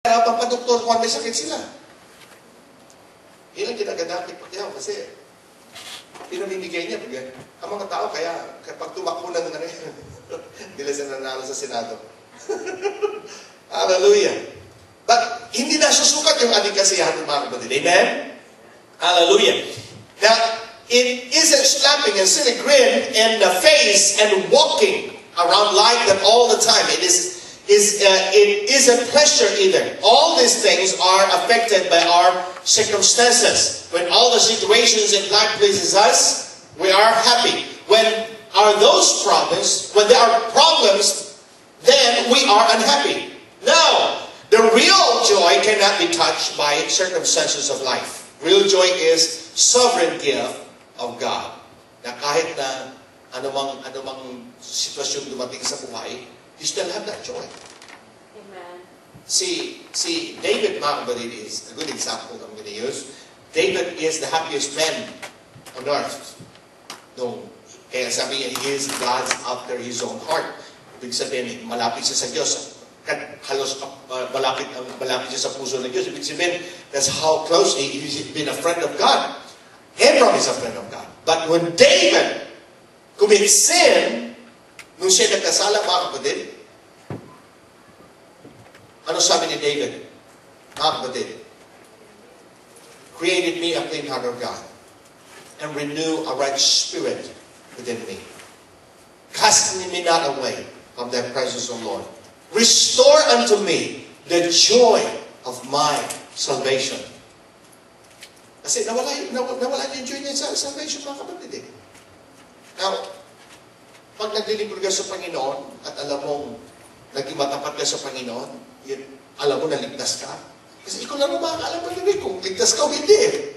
papadoktor kung may sakit sila. Yun ang kinagadakit pa kaya kasi pinamimigay niya. Ang mga tao kaya kapag tumakbo ng ano yan, hindi sila nanalo sa Senado. Hallelujah. But hindi na susukat yung ating kasiyahan ng mga kapatid. Amen? Hallelujah. Now, it isn't slapping a silly grin in the face and walking around like that all the time. It isn't pleasure either. All these things are affected by our circumstances. When all the situations in life pleases us, we are happy. When there are problems, then we are unhappy. No, the real joy cannot be touched by circumstances of life. Real joy is sovereign gift of God. Na kahit na anumang sitwasyon dumating sa buhay, you still have that joy. Amen. See, David, mga kapatid, is a good example I'm going to use. David is the happiest man on earth. Kaya sabi niya, he is God's after his own heart. Ibig sabihin, malapit siya sa Diyos. Halos malapit siya sa puso ng Diyos. Ibig sabihin, that's how closely he's been a friend of God. Abraham is a friend of God. But when David commits sin, nung siya nagkasala, mga kapatid, ano sabi ni David? Mga kapatid, created me a clean heart, O God, and renew a right spirit within me. Cast me not away from thy presence, O Lord. Restore unto me the joy of my salvation. Kasi nawala yung joy niya sa salvation, mga kapatid. Now, pag naglilingkod ka sa Panginoon at alam mong naging matapat ka sa Panginoon, alam mo na ligtas ka. Kasi ikaw lang makakaalam kung ligtas ka o hindi.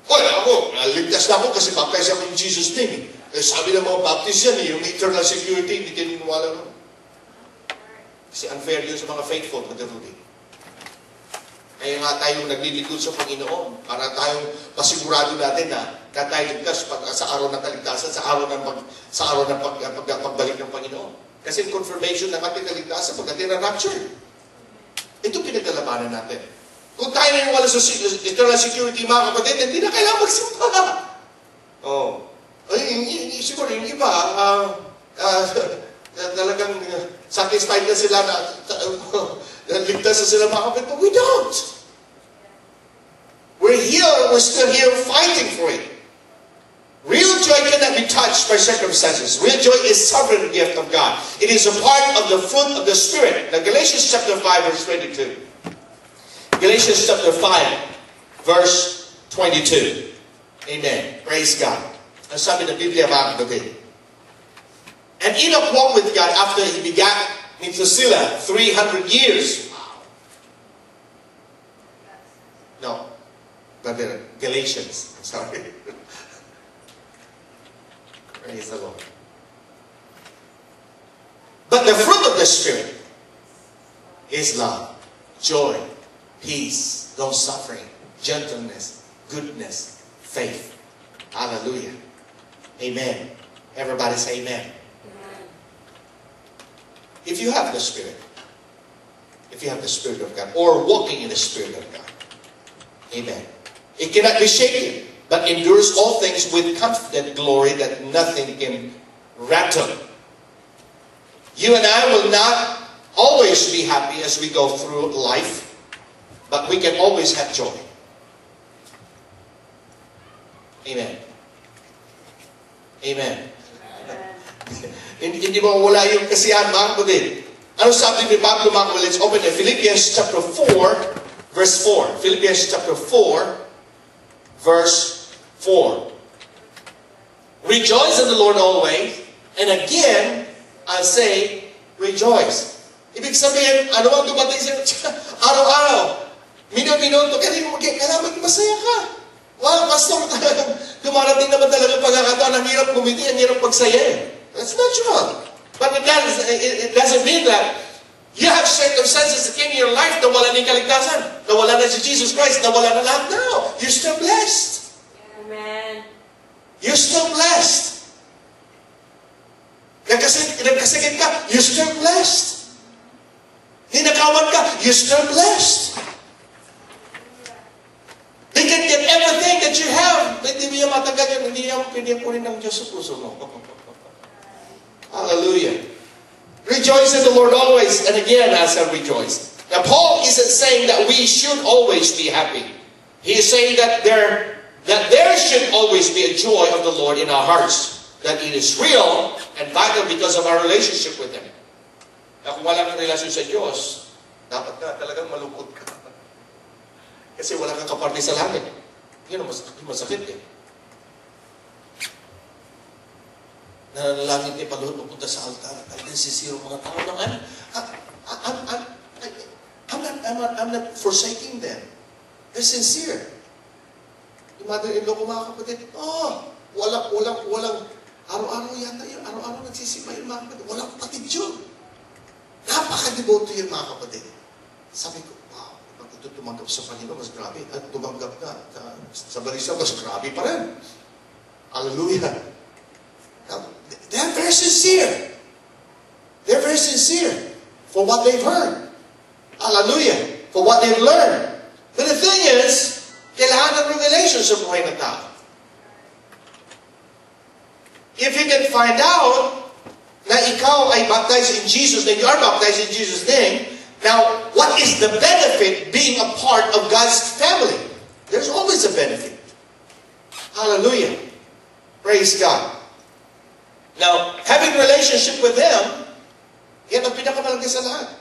Ako, ligtas na ako kasi baptize ako in Jesus' name. Sabi ng mga Baptist yan, yung eternal security, hindi tininiwala mo. Kasi unfair yun sa mga faithful, Brother Rudy. Kaya nga tayong naglilingkod sa Panginoon para tayong pasigurado natin na tayo ligtas sa araw ng kaligtasan, sa araw ng pagbalik ng Panginoon. Kasi confirmation ng ating kaligtasan pagdating ng rapture. Ito pinaglalabanan natin. Kung tayo na wala sa eternal security, mga kapatid, hindi na kailangan magsimba. Siguro yung iba, talagang satisfied na sila na ligtas na sila, mga kapatid, but we don't. We're still here fighting for it. Real joy cannot be touched by circumstances. Real joy is sovereign gift of God. It is a part of the fruit of the Spirit. Now, Galatians chapter 5, verse 22. Galatians chapter 5, verse 22. Amen. Praise God. Ang sabi ng Biblia, mga kapatid. And Enoch walked with God after he begat Methuselah 300 years. No. Brother, Galatians. Sorry. Praise the Lord. But the fruit of the Spirit is love, joy, peace, long-suffering, gentleness, goodness, faith. Hallelujah. Amen. Everybody say amen. Amen. If you have the Spirit of God, or walking in the Spirit of God, amen. It cannot be shaken, but endures all things with confident glory that nothing can rattle. You and I will not always be happy as we go through life, but we can always have joy. Amen. Amen. Hindi mo wala yung kasiyahan, mga kapatid. Ano sabi ni Pablo, mga kapatid? Let's open it. Philippians chapter 4, verse 4. Philippians chapter 4, verse 4. Rejoice in the Lord always, and again, I'll say, rejoice. Ibig sabihin, ano ang dumating sa araw-araw? Minuto, kailangan maging masaya ka. Wow, pastor, dumarating naman talaga pagkakataon, ang hirap kumiti, ang hirap pagsaya. That's natural. But it doesn't mean that you have circumstances that came in your life na wala na yung kaligtasan, na wala na si Jesus Christ, na wala na lahat. No, you're still blessed. Amen. You're still blessed. Nagkasakit ka, you're still blessed. Ninakawan ka, you're still blessed. They can get everything that you have. Hindi mo yung matagal yun. Hindi yung pinipunin ng Diyos sa puso mo. Hallelujah. Rejoice in the Lord always. And again, I said rejoice. Now, Paul isn't saying that we should always be happy. He is saying that there should always be a joy of the Lord in our hearts. That it is real and vital because of our relationship with Him. Na kung wala kang relasyon sa Diyos, dapat na talagang malungkot ka. Kasi wala kang kaparte sa langit. Yun ang masakit eh. Nananalangin ni Panginoon pupunta sa altar. Talagang sisiro mga tao ng I'm not forsaking them. They're sincere. Yung mother-in-law ko mga kapatid, walang, araw-araw yata yun, araw-araw nagsisipay yung mga kapatid. Walang kapatid yun. Napaka-devoto yung mga kapatid. Sabi ko, wow, pag ito tumanggap sa Panginoon, mas grabe. At tumanggap na sa barisa, mas grabe pa rin. Hallelujah. Now, they're very sincere. They're very sincere for what they've heard. Hallelujah. For what they've learned. But the thing is, kailangan ng relationship mo ng tao. If you can find out na ikaw ay baptized in Jesus, that you are baptized in Jesus' name, now, what is the benefit being a part of God's family? There's always a benefit. Hallelujah. Praise God. Now, having relationship with Him, yan ang pinakamalaki sa lahat.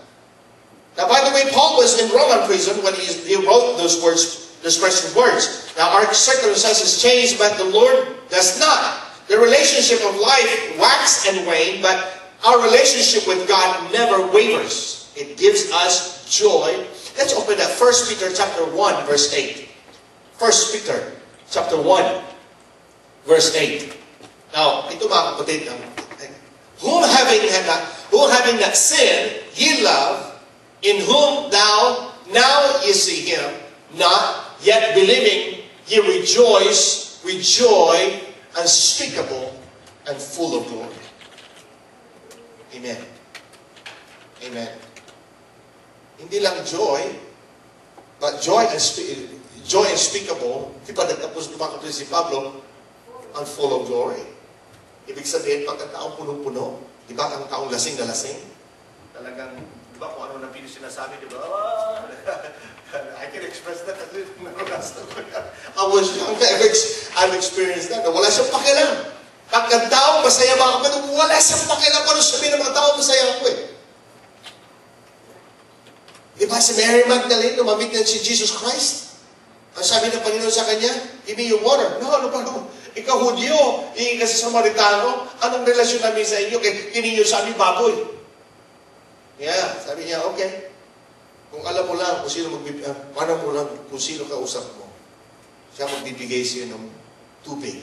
Now, by the way, Paul was in Roman prison when he wrote those words, those present words. Now, our circumstances change, but the Lord does not. The relationship of life wax and wane, but our relationship with God never wavers. It gives us joy. Let's open that 1 Peter chapter 1, verse 8. 1 Peter chapter 1, verse 8. Now, ito mga kapatid, whom having not sin, ye love, in whom now ye see Him, not yet believing, ye rejoice with joy unspeakable and full of glory. Amen. Amen. Hindi lang joy, but joy unspeakable. Di ba nagtapos si Pablo, and full of glory. Ibig sabihin, pag ang taong punong-puno, di ba ang taong lasing na lasing? Talagang, di ba kung ano na sinasabi, di ba? I can express that kasi naranasan ko yan. I've experienced that. Wala siyang pakialam. Pag ang taong masaya mga kapatid, wala siyang pakialam. Ano sabihin ng mga taong masaya ako eh? Di ba si Mary Magdalene, lumamit na si Jesus Christ? Ang sabi ng Panginoon sa kanya, give me your water. No. Ikaw Hudyo, iingat kasi Samaritano, anong relasyon namin sa inyo? Kininyo sa amin baboy. Yeah, sabi niya, okay. Kung alam mo lang kung sino kausap mo, siya magbibigay siya ng tubig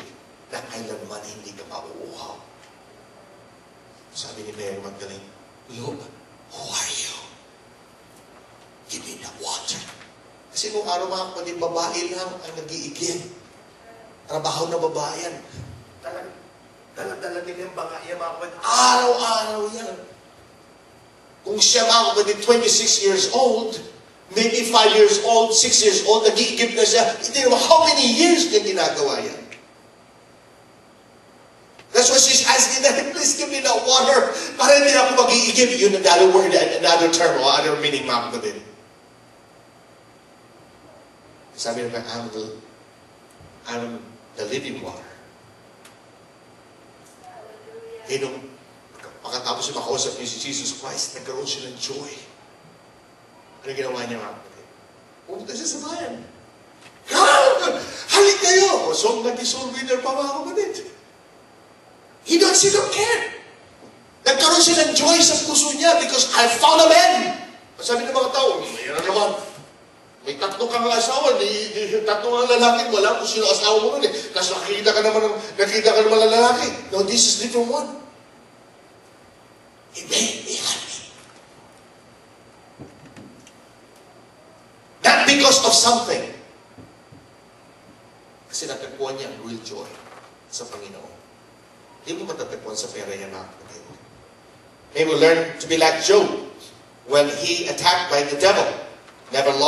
na kailanman hindi ka mauuhaw. Sabi ni Mary Magdalene, Lord, who are you? Give me the water. Kasi nung araw mga kapatid, babae lang ang nag-iigib. Trabaho na babae yan. Dala-dala nila yung mga kapatid. Araw-araw yan. Kung siya mga kapatid, 26 years old, maybe 5 years old, 6 years old, nag-iigib na siya. Hindi naman, how many years niya ginagawa yan? That's why she's asking that, please give me that water para hindi ako mag-iigib. Yun another word, another term, or other meaning mga kapatid. Sabi naman, I'm the living water. Eh, nung pagkatapos yung makausap niya si Jesus Christ, nagkaroon siya ng joy. Ano ginawa niya mga kapatid? Pumunta siya sa bayan. Halik kayo! So, nag-soul winner pa mga kapatid. He don't care. Nagkaroon siya ng joy sa puso niya because I found a man. Sabi ng mga tao, mayroon naman. May tatlo kang asawa, tatlo ang lalaki, wala kung sino asawa mo nun eh. Tapos nakita ka naman ng lalaki. No, this is different one. It made me happy. Not because of something. Kasi natagpuan niya ang real joy sa Panginoon. Hindi mo matatagpuan sa pera niya mga kapatid. May we learn to be like Job. when he attacked by the devil. Never lost.